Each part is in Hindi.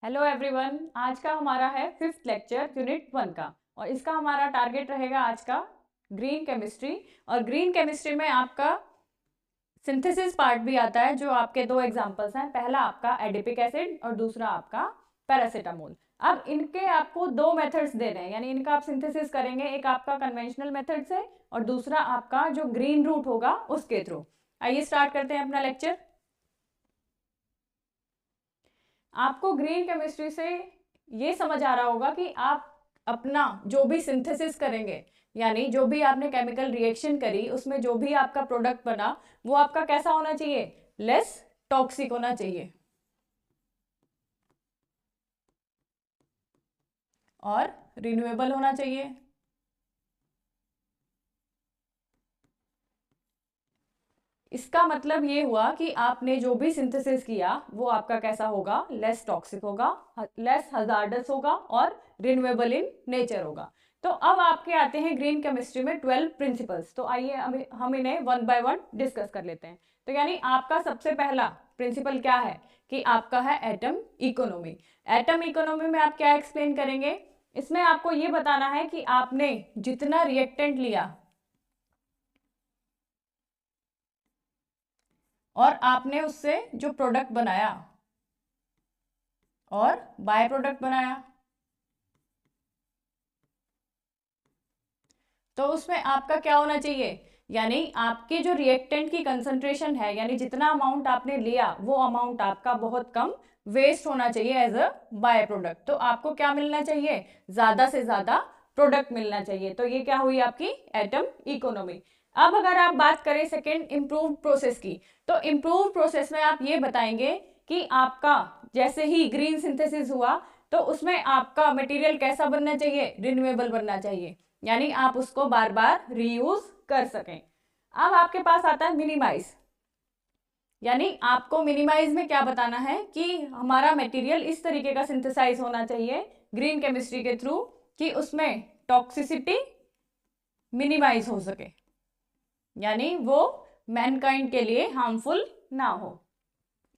हेलो एवरीवन, आज का हमारा है 5th लेक्चर यूनिट 1 का। और इसका हमारा टारगेट रहेगा आज का ग्रीन केमिस्ट्री। और ग्रीन केमिस्ट्री में आपका सिंथेसिस पार्ट भी आता है, जो आपके दो एग्जांपल्स हैं। पहला आपका एडिपिक एसिड और दूसरा आपका पैरासीटामोल। अब इनके आपको दो मेथड्स दे रहे हैं, यानी इनका आप सिंथेसिस करेंगे। एक आपका कन्वेंशनल मेथड से और दूसरा आपका जो ग्रीन रूट होगा उसके थ्रू। आइए स्टार्ट करते हैं अपना लेक्चर। आपको ग्रीन केमिस्ट्री से ये समझ आ रहा होगा कि आप अपना जो भी सिंथेसिस करेंगे, यानी जो भी आपने केमिकल रिएक्शन करी, उसमें जो भी आपका प्रोडक्ट बना वो आपका कैसा होना चाहिए, लेस टॉक्सिक होना चाहिए और रिन्यूएबल होना चाहिए। इसका मतलब ये हुआ कि आपने जो भी सिंथेसिस किया वो आपका कैसा होगा, लेस टॉक्सिक होगा, लेस हजार्डस होगा और रिन्यूएबल इन नेचर होगा। तो अब आपके आते हैं ग्रीन केमिस्ट्री में 12 प्रिंसिपल्स। तो आइए हम इन्हें वन बाय वन डिस्कस कर लेते हैं। तो यानी आपका सबसे पहला प्रिंसिपल क्या है कि आपका है एटम इकोनॉमी। एटम इकोनॉमी में आप क्या एक्सप्लेन करेंगे? इसमें आपको ये बताना है कि आपने जितना रिएक्टेंट लिया और आपने उससे जो प्रोडक्ट बनाया और बाय प्रोडक्ट बनाया, तो उसमें आपका क्या होना चाहिए, यानी आपके जो रिएक्टेंट की कंसंट्रेशन है, यानी जितना अमाउंट आपने लिया वो अमाउंट आपका बहुत कम वेस्ट होना चाहिए एज अ बाय प्रोडक्ट। तो आपको क्या मिलना चाहिए, ज्यादा से ज्यादा प्रोडक्ट मिलना चाहिए। तो ये क्या हुई आपकी एटम इकोनॉमी। अब अगर आप बात करें सेकेंड इम्प्रूव प्रोसेस की, तो इम्प्रूव प्रोसेस में आप ये बताएंगे कि आपका जैसे ही ग्रीन सिंथेसिस हुआ तो उसमें आपका मटेरियल कैसा बनना चाहिए, रिन्यूएबल बनना चाहिए, यानी आप उसको बार बार रीयूज कर सकें। अब आपके पास आता है मिनिमाइज, यानी आपको मिनिमाइज में क्या बताना है कि हमारा मटेरियल इस तरीके का सिंथेसाइज होना चाहिए ग्रीन केमिस्ट्री के थ्रू कि उसमें टॉक्सिसिटी मिनिमाइज हो सके, यानी वो मैनकाइंड के लिए हार्मफुल ना हो।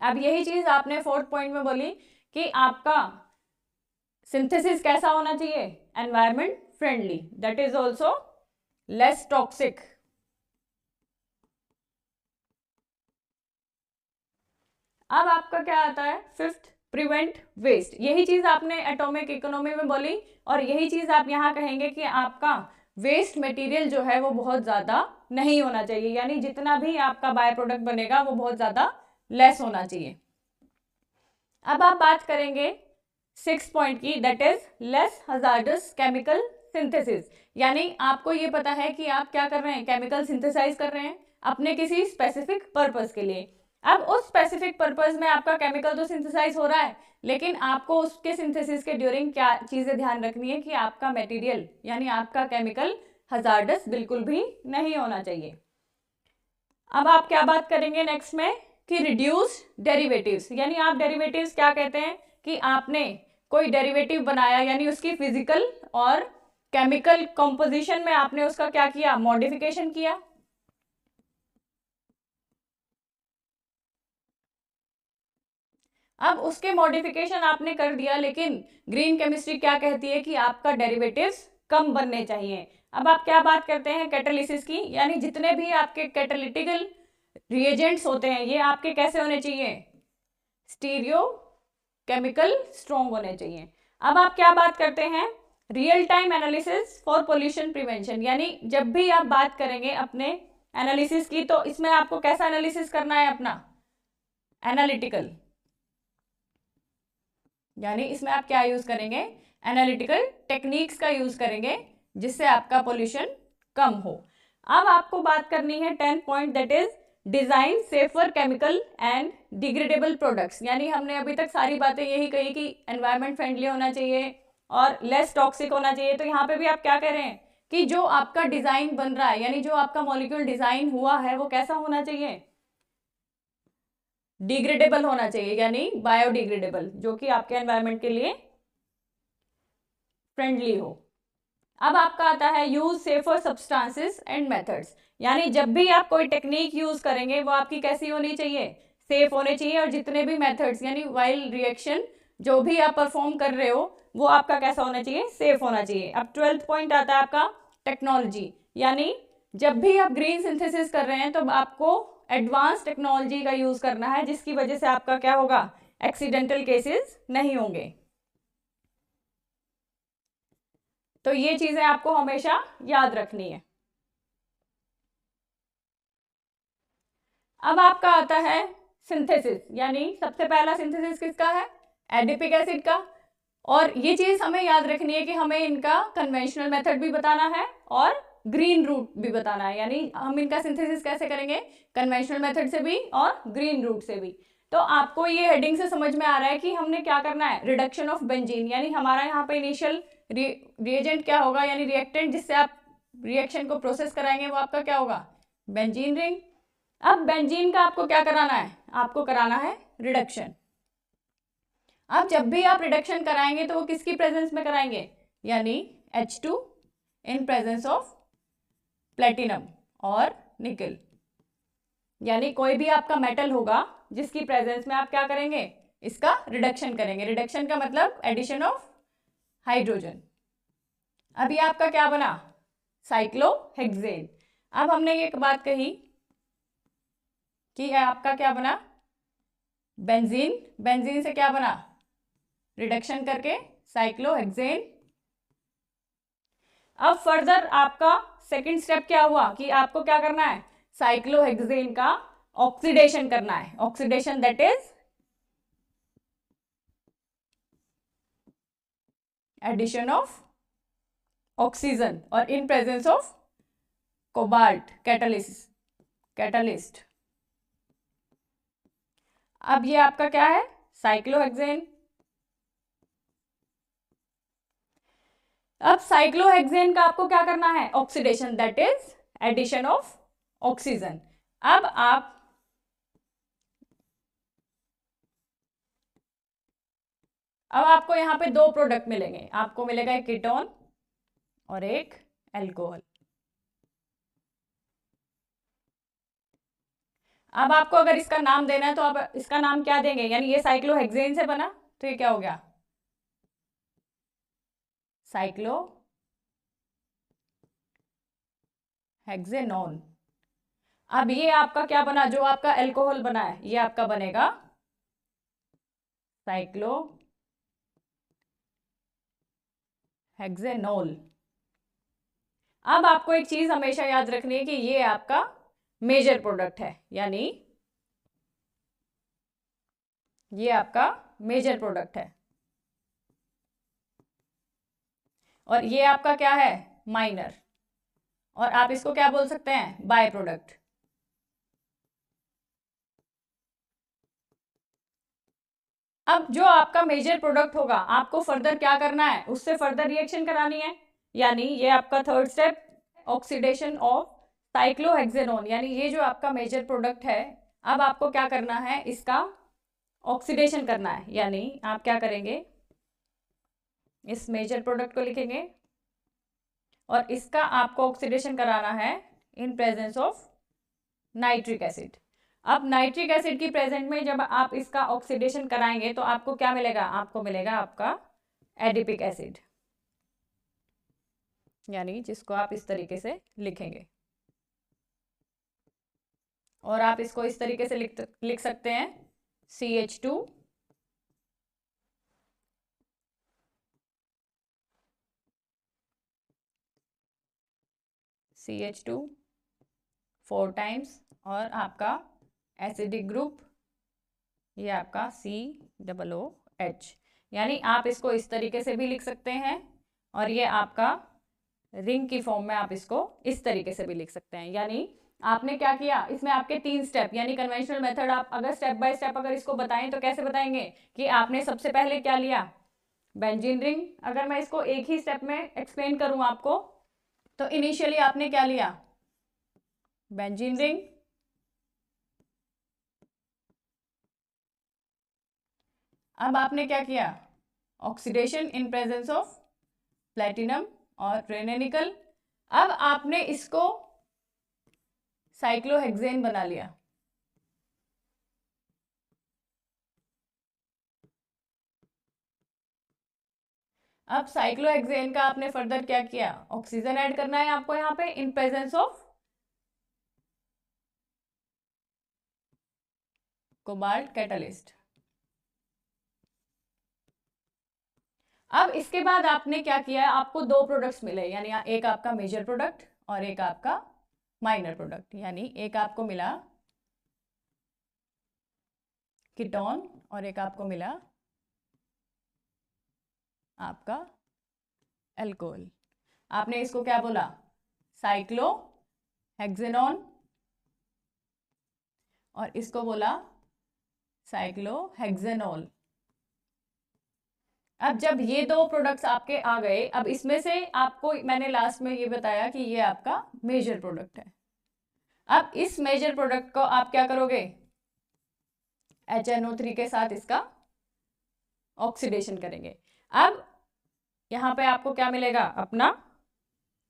अब यही चीज आपने फोर्थ पॉइंट में बोली कि आपका सिंथेसिस कैसा होना चाहिए, environment friendly, that is also less toxic. अब आपका क्या आता है फिफ्थ, प्रिवेंट वेस्ट। यही चीज आपने एटॉमिक इकोनॉमी में बोली और यही चीज आप यहाँ कहेंगे कि आपका वेस्ट मटेरियल जो है वो बहुत ज्यादा नहीं होना चाहिए, यानी जितना भी आपका बाय प्रोडक्ट बनेगा वो बहुत ज्यादा लेस होना चाहिए। अब आप बात करेंगे 6 पॉइंट की, that is less hazardous chemical synthesis. यानी आपको ये पता है कि आप क्या कर रहे हैं, केमिकल सिंथेसाइज कर रहे हैं अपने किसी स्पेसिफिक पर्पस के लिए। अब उस स्पेसिफिक पर्पस में आपका केमिकल तो सिंथेसाइज हो रहा है, लेकिन आपको उसके सिंथेसिस के ड्यूरिंग क्या चीजें ध्यान रखनी है कि आपका मटेरियल यानी आपका केमिकल हजार्डस बिल्कुल भी नहीं होना चाहिए। अब आप क्या बात करेंगे नेक्स्ट में कि रिड्यूस डेरिवेटिव्स, यानी आप डेरिवेटिव्स क्या कहते हैं कि आपने कोई डेरिवेटिव बनाया, यानी उसकी फिजिकल और केमिकल कंपोजिशन में आपने उसका क्या किया, मॉडिफिकेशन किया। अब उसके मॉडिफिकेशन आपने कर दिया, लेकिन ग्रीन केमिस्ट्री क्या कहती है कि आपका डेरिवेटिव्स कम बनने चाहिए। अब आप क्या बात करते हैं कैटालिसिस की, यानी जितने भी आपके कैटालिटिकल रिएजेंट्स होते हैं ये आपके कैसे होने चाहिए, स्टीरियो केमिकल स्ट्रॉन्ग होने चाहिए। अब आप क्या बात करते हैं, real time analysis for pollution prevention, यानी जब भी आप बात करेंगे अपने एनालिसिस की तो इसमें आपको कैसा एनालिसिस करना है, अपना एनालिटिकल, यानी इसमें आप क्या यूज करेंगे, एनालिटिकल टेक्निक्स का यूज करेंगे जिससे आपका पोल्यूशन कम हो। अब आपको बात करनी है 10 point, that is design safer chemical and degradable products. यानी हमने अभी तक सारी बातें यही कही कि एनवायरमेंट फ्रेंडली होना चाहिए और लेस टॉक्सिक होना चाहिए। तो यहाँ पे भी आप क्या कह रहे हैं कि जो आपका डिजाइन बन रहा है, यानी जो आपका मॉलिक्यूल डिजाइन हुआ है वो कैसा होना चाहिए, डिग्रेडेबल होना चाहिए, यानी बायोडिग्रेडेबल, जो कि आपके एनवायरमेंट के लिए फ्रेंडली हो। अब आपका आता है use safer substances and methods, यानी जब भी आप कोई टेक्निक यूज करेंगे वो आपकी कैसी होनी चाहिए, सेफ होनी चाहिए। और जितने भी मेथड्स यानी वाइल रिएक्शन जो भी आप परफॉर्म कर रहे हो वो आपका कैसा होना चाहिए, सेफ होना चाहिए। अब 12th पॉइंट आता है आपका टेक्नोलॉजी, यानी जब भी आप ग्रीन सिंथेसिस कर रहे हैं तो आपको एडवांस टेक्नोलॉजी का यूज करना है, जिसकी वजह से आपका क्या होगा, एक्सीडेंटल केसेस नहीं होंगे। तो ये चीजें आपको हमेशा याद रखनी है। अब आपका आता है सिंथेसिस, यानी सबसे पहला सिंथेसिस किसका है, एडिपिक एसिड का। और ये चीज हमें याद रखनी है कि हमें इनका कन्वेंशनल मेथड भी बताना है और ग्रीन रूट भी बताना है, यानी हम इनका सिंथेसिस कैसे करेंगे, कन्वेंशनल मेथड से भी और ग्रीन रूट से भी। तो आपको ये हेडिंग से समझ में आ रहा है कि हमने क्या करना है, रिडक्शन ऑफ बेंजीन, यानी हमारा यहाँ पे इनिशियल रिएजेंट क्या होगा, यानी रिएक्टेंट जिससे आप रिएक्शन को प्रोसेस कराएंगे वो आपका क्या होगा, बेंजीन रिंग। अब बेंजीन का आपको क्या कराना है, आपको कराना है रिडक्शन। अब जब भी आप रिडक्शन कराएंगे तो वो किसकी प्रेजेंस में कराएंगे, यानी H2 in presence of platinum और निकल, यानी कोई भी आपका मेटल होगा जिसकी प्रेजेंस में आप क्या करेंगे, इसका रिडक्शन करेंगे। रिडक्शन का मतलब एडिशन ऑफ हाइड्रोजन। अभी आपका क्या बना, साइक्लोहेक्सेन। अब हमने ये एक बात कही कि आपका क्या बना, बेंजीन, बेंजीन से क्या बना, रिडक्शन करके साइक्लोहेक्सेन। अब फर्दर आपका सेकंड स्टेप क्या हुआ कि आपको क्या करना है, साइक्लोहेक्सेन का ऑक्सीडेशन करना है। Oxidation that is addition of oxygen और in presence of cobalt catalyst. अब ये आपका क्या है, साइक्लोहेक्सेन। अब साइक्लोहेक्सेन का आपको क्या करना है, oxidation that is addition of oxygen. अब आपको यहां पे दो प्रोडक्ट मिलेंगे, आपको मिलेगा एक कीटोन और एक एल्कोहल। अब आपको अगर इसका नाम देना है तो आप इसका नाम क्या देंगे, यानी ये साइक्लोहेक्सेन से बना तो ये क्या हो गया, साइक्लो हेक्सेनोन। अब ये आपका क्या बना, जो आपका एल्कोहल बना है ये आपका बनेगा साइक्लो हेक्सेनोल। अब आपको एक चीज हमेशा याद रखनी है कि ये आपका मेजर प्रोडक्ट है, यानी ये आपका मेजर प्रोडक्ट है और ये आपका क्या है, माइनर, और आप इसको क्या बोल सकते हैं, बाय प्रोडक्ट। अब जो आपका मेजर प्रोडक्ट होगा आपको फर्दर क्या करना है, उससे फर्दर रिएक्शन करानी है, यानी ये आपका third step, oxidation of cyclohexanone, यानी ये जो आपका मेजर प्रोडक्ट है अब आपको क्या करना है, इसका ऑक्सीडेशन करना है। यानी आप क्या करेंगे, इस मेजर प्रोडक्ट को लिखेंगे और इसका आपको ऑक्सीडेशन कराना है इन प्रेजेंस ऑफ नाइट्रिक एसिड। अब नाइट्रिक एसिड की प्रेजेंट में जब आप इसका ऑक्सीडेशन कराएंगे तो आपको क्या मिलेगा, आपको मिलेगा आपका एडिपिक एसिड, यानी जिसको आप इस तरीके से लिखेंगे और आप इसको इस तरीके से लिख सकते हैं CH2 4 टाइम्स और आपका एसिडिक ग्रुप ये आपका COOH, यानी आप इसको इस तरीके से भी लिख सकते हैं और ये आपका रिंग की फॉर्म में आप इसको इस तरीके से भी लिख सकते हैं। यानी आपने क्या किया, इसमें आपके 3 स्टेप, यानी कन्वेंशनल मेथड आप अगर स्टेप बाय स्टेप अगर इसको बताएं तो कैसे बताएंगे कि आपने सबसे पहले क्या लिया, बेंजीन रिंग। अगर मैं इसको एक ही स्टेप में एक्सप्लेन करूं आपको तो इनिशियली आपने क्या लिया, बेंजीन रिंग। अब आपने क्या किया, oxidation in presence of platinum और निकल। अब आपने इसको साइक्लोहेक्सेन बना लिया। अब साइक्लोहेक्सेन का आपने फर्दर क्या किया, ऑक्सीजन ऐड करना है आपको यहाँ पे इन प्रेजेंस ऑफ कोबाल्ट कैटलिस्ट। अब इसके बाद आपने क्या किया, आपको दो प्रोडक्ट्स मिले, यानी एक आपका मेजर प्रोडक्ट और एक आपका माइनर प्रोडक्ट। यानी एक आपको मिला कीटोन और एक आपको मिला आपका अल्कोहल। आपने इसको क्या बोला, साइक्लोहेक्सेनॉन, और इसको बोला साइक्लोहेक्सेनॉल। अब जब ये दो प्रोडक्ट्स आपके आ गए, अब इसमें से आपको मैंने लास्ट में ये बताया कि ये आपका मेजर प्रोडक्ट है। अब इस मेजर प्रोडक्ट को आप क्या करोगे, HNO3 के साथ इसका ऑक्सीडेशन करेंगे। अब यहाँ पे आपको क्या मिलेगा, अपना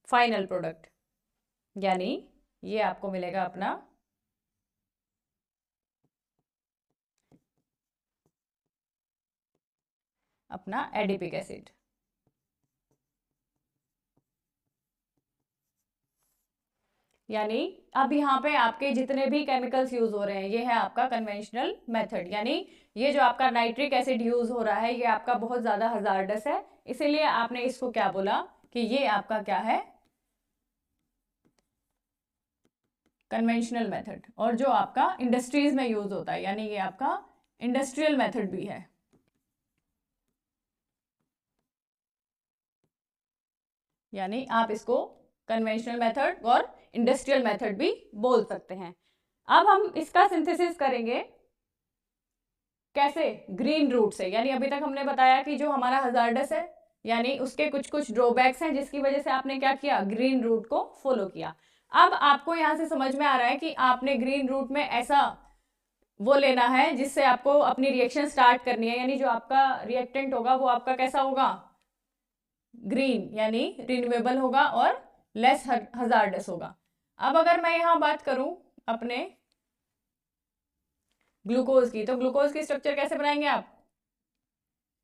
फाइनल प्रोडक्ट, यानी ये आपको मिलेगा अपना एडिपिक एसिड। यानी अब यहाँ पे आपके जितने भी केमिकल्स यूज हो रहे हैं, ये है आपका कन्वेंशनल मेथड। यानी ये जो आपका नाइट्रिक एसिड यूज हो रहा है, ये आपका बहुत ज्यादा हजार्डस है, इसीलिए आपने इसको क्या बोला कि ये आपका क्या है, कन्वेंशनल मेथड। और जो आपका इंडस्ट्रीज में यूज होता है, यानी ये आपका इंडस्ट्रियल मेथड भी है। यानी आप इसको कन्वेंशनल मेथड और इंडस्ट्रियल मेथड भी बोल सकते हैं। अब हम इसका सिंथेसिस करेंगे कैसे, ग्रीन रूट से। यानी अभी तक हमने बताया कि जो हमारा हजार्डस है, यानी उसके कुछ कुछ ड्रॉबैक्स हैं, जिसकी वजह से आपने क्या किया, ग्रीन रूट को फॉलो किया। अब आपको यहां से समझ में आ रहा है कि आपने ग्रीन रूट में ऐसा वो लेना है जिससे आपको अपनी रिएक्शन स्टार्ट करनी है। यानी जो आपका रिएक्टेंट होगा वो आपका कैसा होगा, ग्रीन, यानी रिन्यूएबल होगा और लेस हजार्डस होगा। अब अगर मैं यहां बात करूं अपने ग्लूकोज की, तो ग्लूकोज की स्ट्रक्चर कैसे बनाएंगे आप,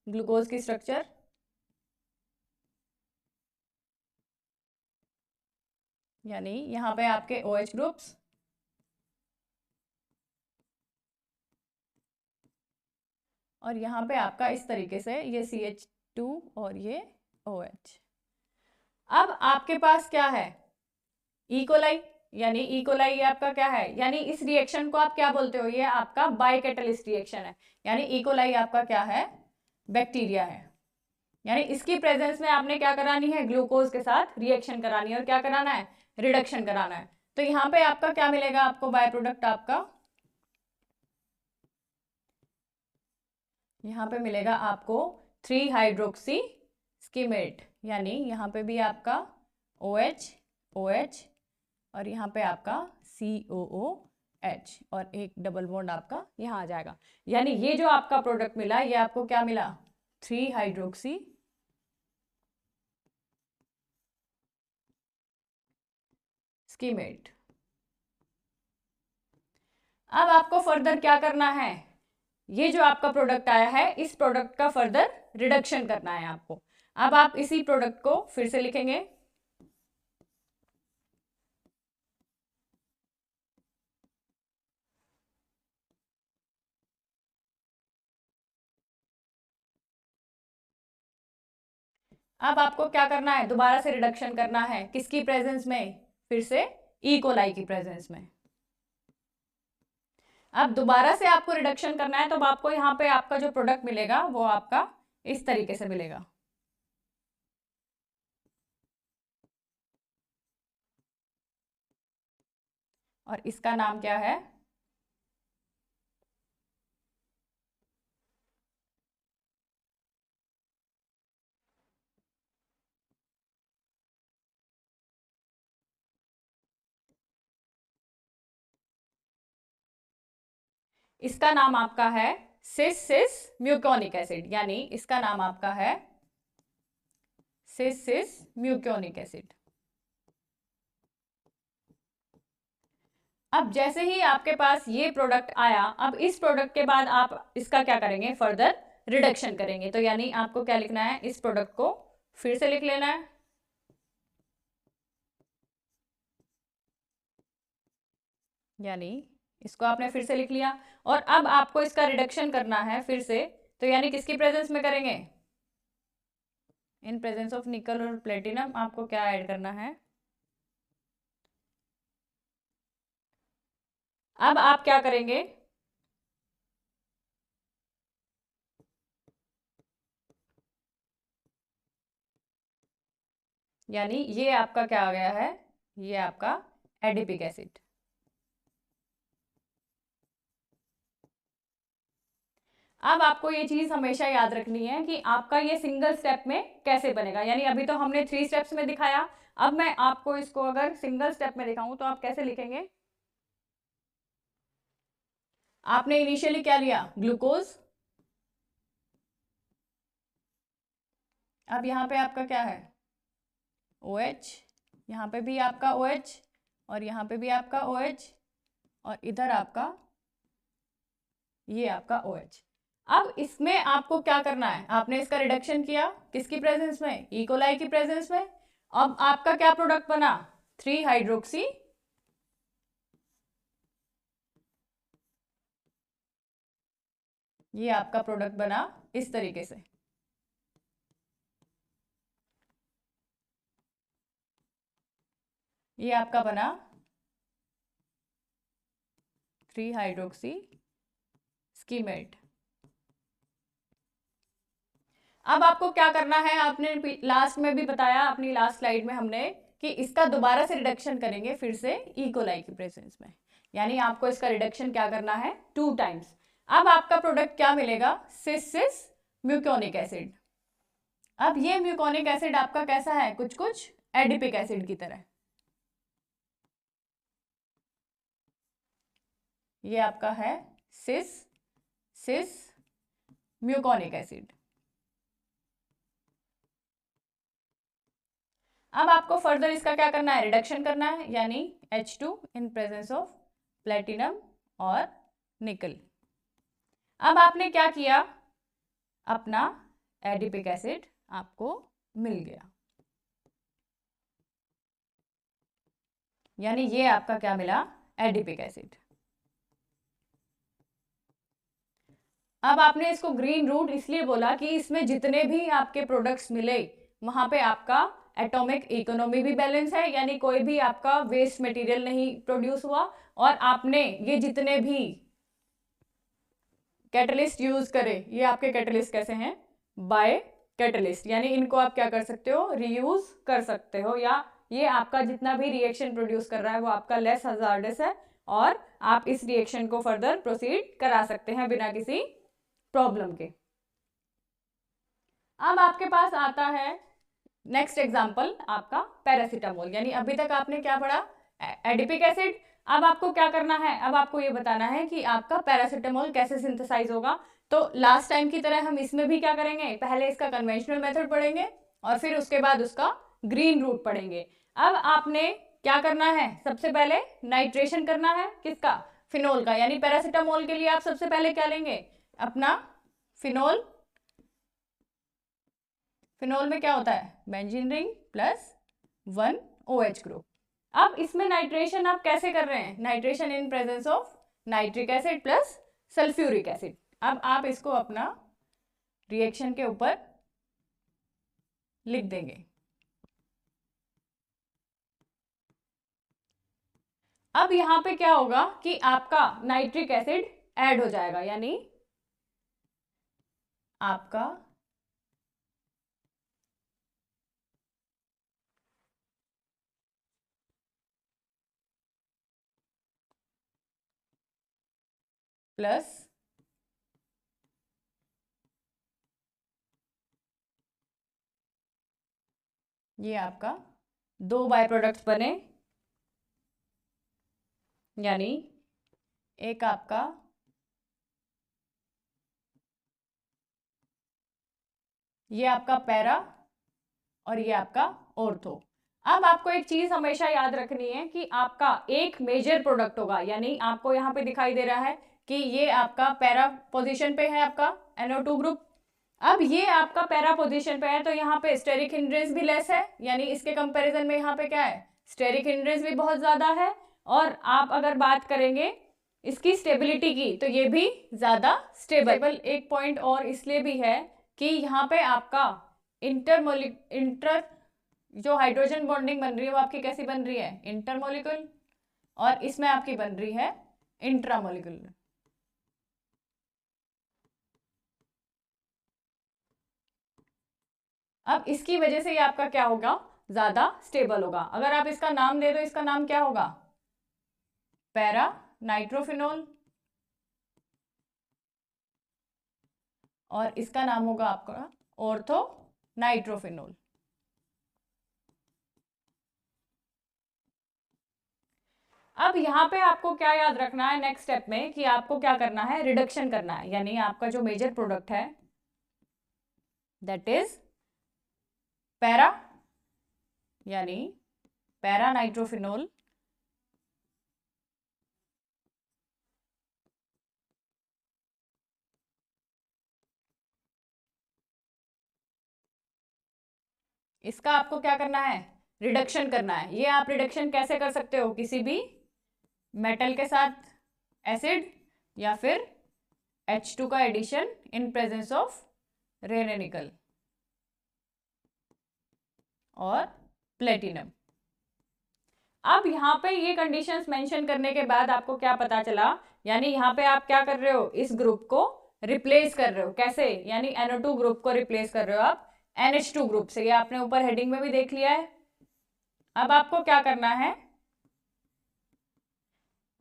ग्लूकोज की स्ट्रक्चर यानी यहां पे आपके OH ग्रुप्स और यहाँ पे आपका इस तरीके से ये CH2 और ये OH। अब आपके पास क्या है, इकोलाई, यानी इकोलाई ये आपका क्या है, यानी इस रिएक्शन को आप क्या बोलते हो, ये आपका बाइकैटलिस्ट रिएक्शन है। यानी इकोलाई आपका क्या है, बैक्टीरिया है। यानी इसकी प्रेजेंस में आपने क्या करानी है, ग्लूकोज के साथ रिएक्शन करानी है और क्या कराना है, रिडक्शन कराना है। तो यहाँ पे आपका क्या मिलेगा, आपको बाय प्रोडक्ट आपका यहाँ पे मिलेगा आपको 3 हाइड्रोक्सी स्कीमेट। यानी यहाँ पे भी आपका OH OH और यहाँ पे आपका COOH और एक डबल बॉन्ड आपका यहाँ आ जाएगा। यानी ये जो आपका प्रोडक्ट मिला, ये आपको क्या मिला, 3 हाइड्रोक्सी स्कीमेट। अब आपको फर्दर क्या करना है, ये जो आपका प्रोडक्ट आया है, इस प्रोडक्ट का फर्दर रिडक्शन करना है आपको। अब आप इसी प्रोडक्ट को फिर से लिखेंगे, अब आपको क्या करना है, दोबारा से रिडक्शन करना है, किसकी प्रेजेंस में, फिर से इकोलाई की प्रेजेंस में। अब दोबारा से आपको रिडक्शन करना है, तो आपको यहाँ पे आपका जो प्रोडक्ट मिलेगा वो आपका इस तरीके से मिलेगा। और इसका नाम क्या है, इसका नाम आपका है सिस सिस म्यूकोनिक एसिड। यानी इसका नाम आपका है सिस सिस म्यूकोनिक एसिड। अब जैसे ही आपके पास ये प्रोडक्ट आया, अब इस प्रोडक्ट के बाद आप इसका क्या करेंगे, फर्दर रिडक्शन करेंगे। तो यानी आपको क्या लिखना है, इस प्रोडक्ट को फिर से लिख लेना है, यानी इसको आपने फिर से लिख लिया। और अब आपको इसका रिडक्शन करना है फिर से, तो यानी किसकी प्रेजेंस में करेंगे, इन प्रेजेंस ऑफ निकल और प्लेटिनम आपको क्या ऐड करना है। अब आप क्या करेंगे, यानी ये आपका क्या आ गया है, ये आपका एडिपिक एसिड। अब आपको ये चीज हमेशा याद रखनी है कि आपका ये सिंगल स्टेप में कैसे बनेगा, यानी अभी तो हमने 3 स्टेप्स में दिखाया, अब मैं आपको इसको अगर सिंगल स्टेप में दिखाऊं तो आप कैसे लिखेंगे। आपने इनिशियली क्या लिया, ग्लूकोज, अब यहाँ पे आपका क्या है OH, यहाँ पे भी आपका OH और यहाँ पे भी आपका OH और इधर आपका ये आपका OH। अब इसमें आपको क्या करना है, आपने इसका रिडक्शन किया किसकी प्रेजेंस में, ई कोलाई की प्रेजेंस में। अब आपका क्या प्रोडक्ट बना, 3 हाइड्रोक्सी, ये आपका प्रोडक्ट बना इस तरीके से। ये आपका बना 3 हाइड्रोक्सी स्कीमेट। अब आपको क्या करना है, आपने लास्ट में भी बताया, अपनी लास्ट स्लाइड में हमने, कि इसका दोबारा से रिडक्शन करेंगे फिर से ई कोलाई की प्रेजेंस में, यानी आपको इसका रिडक्शन क्या करना है 2 टाइम्स। अब आपका प्रोडक्ट क्या मिलेगा, सिस सिस म्यूकोनिक एसिड। अब ये म्यूकोनिक एसिड आपका कैसा है, कुछ कुछ एडिपिक एसिड की तरह। ये आपका है सिस सिस म्यूकोनिक एसिड। अब आपको फर्दर इसका क्या करना है, रिडक्शन करना है, यानी H2 in presence of platinum और निकल। अब आपने क्या किया, अपना एडिपिक एसिड आपको मिल गया, यानी ये आपका क्या मिला, एडिपिक एसिड। अब आपने इसको ग्रीन रूट इसलिए बोला कि इसमें जितने भी आपके प्रोडक्ट्स मिले वहां पे आपका एटॉमिक इकोनॉमी भी बैलेंस है, यानी कोई भी आपका वेस्ट मटेरियल नहीं प्रोड्यूस हुआ, और आपने ये जितने भी कैटलिस्ट यूज करे, ये आपके कैटलिस्ट कैसे हैं, बाय कैटलिस्ट, यानी इनको आप क्या कर सकते हो, रीयूज कर सकते हो, या ये आपका जितना भी रिएक्शन प्रोड्यूस कर रहा है वो आपका लेस हजार्डस है, और आप इस रिएक्शन को फर्दर प्रोसीड करा सकते हैं बिना किसी प्रॉब्लम के। अब आपके पास आता है नेक्स्ट एग्जांपल आपका पैरासीटामोल, यानी अभी तक आपने क्या पढ़ा, एडिपिक एसिड। अब आपको क्या करना है, अब आपको ये बताना है कि आपका पैरासीटामोल कैसे सिंथेसाइज होगा। तो लास्ट टाइम की तरह हम इसमें भी क्या करेंगे, पहले इसका कन्वेंशनल मेथड पढ़ेंगे और फिर उसके बाद उसका ग्रीन रूट पढ़ेंगे। अब आपने क्या करना है, सबसे पहले नाइट्रेशन करना है किसका, फिनोल का, यानी पैरासीटामोल के लिए आप सबसे पहले क्या लेंगे, अपना फिनोल। फिनोल में क्या होता है, benzene ring plus 1 OH group. अब इसमें नाइट्रेशन आप कैसे कर रहे हैं, nitration in presence of nitric acid plus sulphuric acid. अब आप इसको अपना रिएक्शन के ऊपर लिख देंगे। अब यहां पे क्या होगा कि आपका नाइट्रिक एसिड ऐड हो जाएगा, यानी आपका प्लस ये आपका 2 बाय प्रोडक्ट्स बने, यानी एक आपका ये आपका पैरा और ये आपका ऑर्थो। अब आपको एक चीज हमेशा याद रखनी है कि आपका एक मेजर प्रोडक्ट होगा, यानी आपको यहाँ पे दिखाई दे रहा है कि ये आपका पैरा पोजीशन पे है आपका NO2 ग्रुप, अब ये आपका पैरा पोजीशन पे है, तो यहाँ पे स्टेरिक हिंड्रेंस भी लेस है, यानी इसके कंपैरिजन में यहाँ पे क्या है, स्टेरिक हिंड्रेंस भी बहुत ज्यादा है। और आप अगर बात करेंगे इसकी स्टेबिलिटी की, तो ये भी ज्यादा स्टेबल। एक पॉइंट और इसलिए भी है कि यहाँ पे आपका इंटर जो हाइड्रोजन बॉन्डिंग बन रही है वो आपकी कैसी बन रही है, इंटरमोलिकुलर, और इसमें आपकी बन रही है इंट्रामोलिकुलर। अब इसकी वजह से ये आपका क्या होगा, ज्यादा स्टेबल होगा। अगर आप इसका नाम दे दो, इसका नाम क्या होगा, पैरा नाइट्रोफिनोल, और इसका नाम होगा आपका ऑर्थो नाइट्रोफिनोल। अब यहाँ पे आपको क्या याद रखना है नेक्स्ट स्टेप में, कि आपको क्या करना है, रिडक्शन करना है। यानी आपका जो मेजर प्रोडक्ट है दैट इज पैरा, यानी पैरा नाइट्रोफिनोल, इसका आपको क्या करना है, रिडक्शन करना है। ये आप रिडक्शन कैसे कर सकते हो, किसी भी मेटल के साथ एसिड, या फिर H2 का addition in presence of Raney nickel और प्लेटिनम। अब यहाँ पे ये कंडीशंस मेंशन करने के बाद आपको क्या पता चला, यानी यहाँ पे आप क्या कर रहे हो, इस ग्रुप को रिप्लेस कर रहे हो। कैसे, यानी NO2 ग्रुप को रिप्लेस कर रहे हो आप NH2 ग्रुप से। ये आपने ऊपर हेडिंग में भी देख लिया है। अब आपको क्या करना है,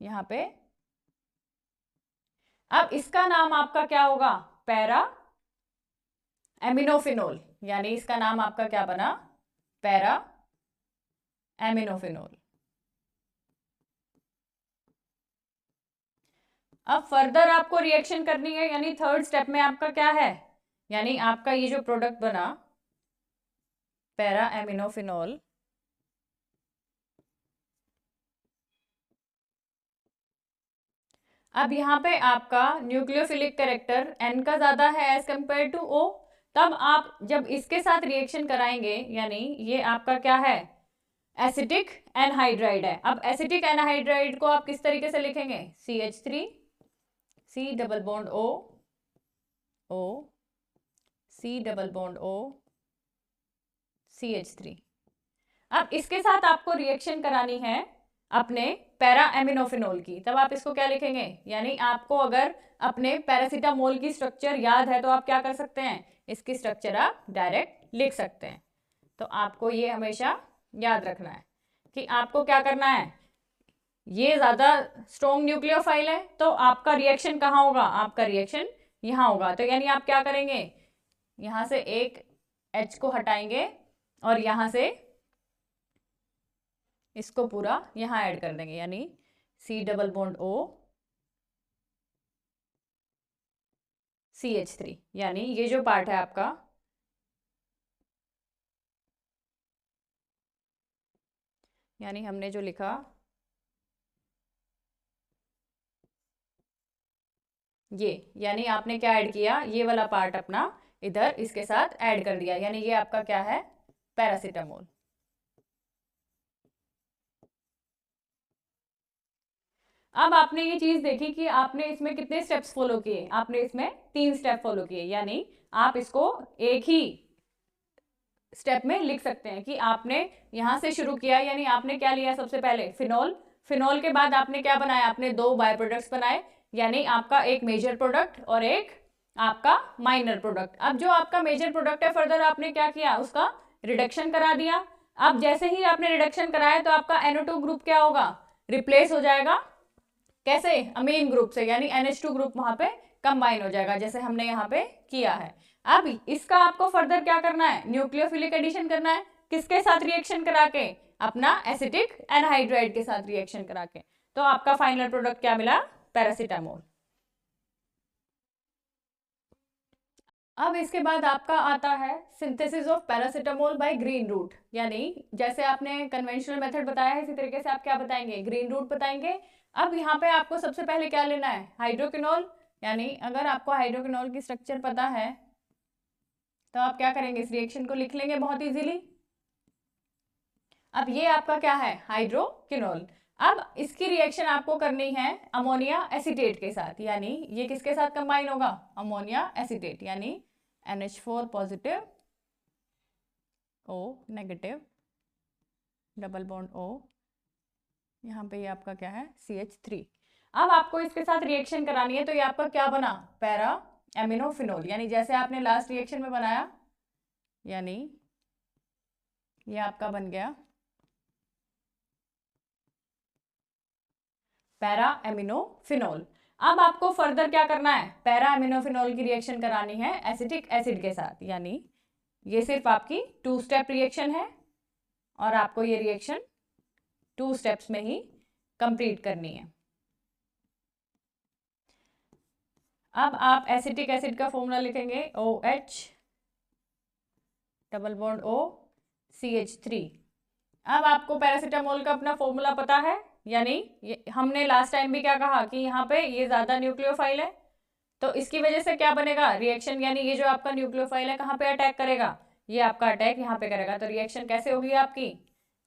यहाँ पे अब इसका नाम आपका क्या होगा, पैरा एमिनोफिनोल, यानी इसका नाम आपका क्या बना, पैरा एमिनोफिनोल। अब फर्दर आपको रिएक्शन करनी है, यानी थर्ड स्टेप में आपका क्या है, यानी आपका ये जो प्रोडक्ट बना पैरा एमिनोफिनोल, अब यहाँ पे आपका न्यूक्लियोफिलिक कैरेक्टर N का ज्यादा है एज कंपेयर टू O। तब आप जब इसके साथ रिएक्शन कराएंगे, यानी ये आपका क्या है, एसिटिक एनहाइड्राइड है। अब एसिटिक एनहाइड्राइड को आप किस तरीके से लिखेंगे, CH3 C double bond O O C double bond O CH3। अब इसके साथ आपको रिएक्शन करानी है अपने पैरा एमिनोफिनोल की, तब आप इसको क्या लिखेंगे, यानी आपको अगर अपने पैरासीटामोल की स्ट्रक्चर याद है तो आप क्या कर सकते हैं, इसकी स्ट्रक्चर आप डायरेक्ट लिख सकते हैं। तो आपको ये हमेशा याद रखना है कि आपको क्या करना है, ये ज्यादा स्ट्रॉन्ग न्यूक्लियोफाइल है तो आपका रिएक्शन कहाँ होगा, आपका रिएक्शन यहाँ होगा। तो यानी आप क्या करेंगे, यहाँ से एक H को हटाएंगे और यहाँ से इसको पूरा यहाँ ऐड कर देंगे, यानी C double bond O CH3, यानी ये जो पार्ट है आपका, यानी हमने जो लिखा ये, यानी आपने क्या ऐड किया, ये वाला पार्ट अपना इधर इसके साथ ऐड कर दिया, यानी ये आपका क्या है, पैरासीटामोल। अब आपने ये चीज देखी कि आपने इसमें कितने स्टेप्स फॉलो किए, आपने इसमें 3 स्टेप फॉलो किए, यानी आप इसको एक ही स्टेप में लिख सकते हैं कि आपने यहां से शुरू किया, यानी आपने क्या लिया, सबसे पहले फिनोल, फिनोल के बाद आपने क्या बनाया, आपने 2 बाय प्रोडक्ट्स बनाए, यानी आपका एक मेजर प्रोडक्ट और एक आपका माइनर प्रोडक्ट। अब जो आपका मेजर प्रोडक्ट है, फर्दर आपने क्या किया, उसका रिडक्शन करा दिया। अब जैसे ही आपने रिडक्शन कराया तो आपका NO2 ग्रुप क्या होगा, रिप्लेस हो जाएगा, कैसे, अमीन ग्रुप से, यानी NH2 ग्रुप वहां पे कंबाइन हो जाएगा, जैसे हमने यहाँ पे किया है। अब इसका आपको फर्दर क्या करना है, न्यूक्लियोफिलिक एडिशन करना है, किसके साथ रिएक्शन करा के, अपना एसिटिक एनहाइड्राइड के साथ रिएक्शन करा के। तो आपका फाइनल प्रोडक्ट क्या मिला, पैरासीटामोल। अब इसके बाद आपका आता है synthesis of paracetamol by green route, यानी जैसे आपने कन्वेंशनल मेथड बताया है इसी तरीके से आप क्या बताएंगे, ग्रीन रूट बताएंगे। अब यहाँ पे आपको सबसे पहले क्या लेना है, हाइड्रोक्विनोल, यानी अगर आपको हाइड्रोक्विनोल की स्ट्रक्चर पता है तो आप क्या करेंगे, इस रिएक्शन को लिख लेंगे बहुत इजीली। अब ये आपका क्या है, हाइड्रोक्विनोल। अब इसकी रिएक्शन आपको करनी है अमोनिया एसीटेट के साथ, यानी ये किसके साथ कंबाइन होगा, अमोनिया एसीटेट, यानी NH4 positive O negative double bond O, यहाँ पे ये आपका क्या है CH3। अब आपको इसके साथ रिएक्शन करानी है, तो ये आपका क्या बना, पैरा एमिनोफिनोल, यानी जैसे आपने लास्ट रिएक्शन में बनाया, यानी ये आपका बन गया पैरा एमिनोफिनोल। अब आपको फर्दर क्या करना है, पैरा एमिनोफिनोल की रिएक्शन करानी है एसिटिक एसिड के साथ, यानी ये सिर्फ आपकी 2 स्टेप रिएक्शन है और आपको ये रिएक्शन 2 स्टेप्स में ही कंप्लीट करनी है। अब आप एसिटिक एसिड का फॉर्मूला लिखेंगे OH double bond O CH3। अब आपको पैरासीटामोल का अपना फॉर्मूला पता है, यानी हमने लास्ट टाइम भी क्या कहा कि यहाँ पे ये ज्यादा न्यूक्लियोफाइल है, तो इसकी वजह से क्या बनेगा रिएक्शन, यानी ये जो आपका न्यूक्लियोफाइल है कहाँ पे अटैक करेगा, ये आपका अटैक यहाँ पे करेगा। तो रिएक्शन कैसे होगी आपकी,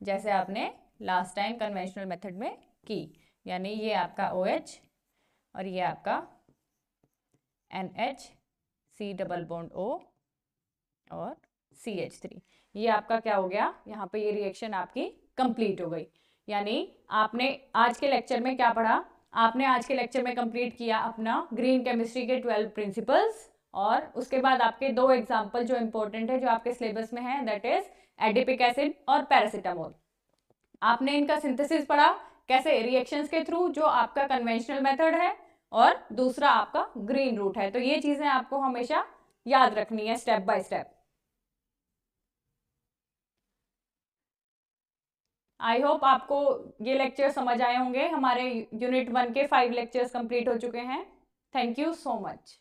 जैसे आपने लास्ट टाइम कन्वेंशनल मेथड में की, यानी ये आपका OH और ये आपका NH C double bond O और CH3, ये आपका क्या हो गया, यहाँ पे ये रिएक्शन आपकी कंप्लीट हो गई। यानी आपने आज के लेक्चर में क्या पढ़ा, आपने आज के लेक्चर में कंप्लीट किया अपना ग्रीन केमिस्ट्री के 12 प्रिंसिपल्स, और उसके बाद आपके 2 एग्जाम्पल जो इंपॉर्टेंट है जो आपके सिलेबस में है, दैट इज एडिपिक एसिड और पैरासीटामोल। आपने इनका सिंथेसिस पढ़ा कैसे, रिएक्शंस के थ्रू, जो आपका कन्वेंशनल मेथड है और दूसरा आपका ग्रीन रूट है। तो ये चीजें आपको हमेशा याद रखनी है step by step. I hope आपको ये लेक्चर समझ आए होंगे। हमारे यूनिट 1 के 5 लेक्चर्स कंप्लीट हो चुके हैं। Thank you so much.